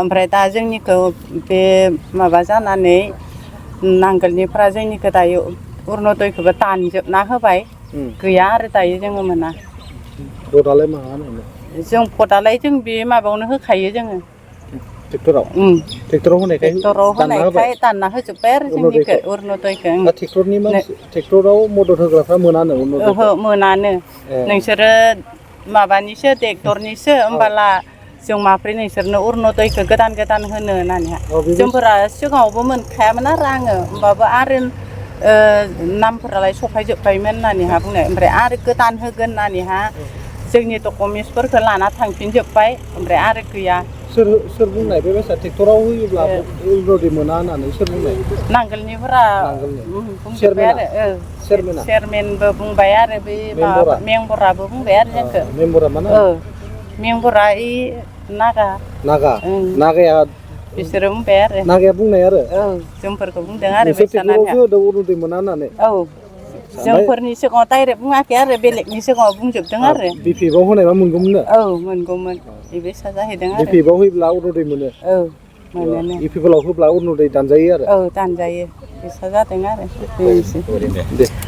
ओमफ्राय दा जोंनिखौ बे माबा जानानै नांगोलनिफ्रा जोंनिखौ दायो अरुनदयखौबो दानजोबना होबाय गैया आरो दायो जोङो मोना भटआलाय मा होनो जों भटआलाय जों बे माबायावनो होखायो जोङो ट्रेक्टराव होनायखाय दानना होजोब्बाय आरो जोंनिखौ अरुनदयखौ ट्रेक्टराव मदद होग्राफ्रा मोनानो ओहो मोनानो नोंसोरो माबानिसो ट्रेक्टरनिसो होमबाला जों माब्रै नोंसोरनो अरुनदयखौ गोदान गोदान होनो होननानै जोंफोरा सिगाङावबो मोनखायामोन आरो आङो होमबाबो आरो नामफोरालाय सफायजोब्बायमोन होननानैहा बुंनाय ओमफ्राय आरो गोदान होगोन होननानैहा जोंनि डकुमेन्टसफोरखौ लाना थांफिनजोब्बाय ओमफ्राय आरो गैया सोर बुंनाय बे बायसा ट्रेक्टराव होयोब्ला अरुनदय मोना होननानै सोर बुंनाय नांगोलनिफोरा बुंजोब्बाय आरो चेयारमेनबो बुंबाय आरो बै माबा मेम्बराबो बुंबाय आरो जोंखौ मेम्बरा मा मेम्बरा ओइ नागाया बिसोरो बुंबाय आरो नागाया बुंनाय आरो जोंफोरखौ बुंदों आरो अरुनदय मोना होननानै जोंफोरनि सिगाङाव डाइरेक्ट बुङाखै आरो बेलेगनि सिगाङाव बुंजोबदों आरो बिपिएफआव होनायबा मोनगौमोन मोनगौमोन बेबायसा जाहैदों आरो बिपिएफआव होयोब्ला अरुनदय मोनो मोनो इउपिपिएलआव होब्ला अरुनदय दानजायो आरो दानजायो बिसा जादों आरो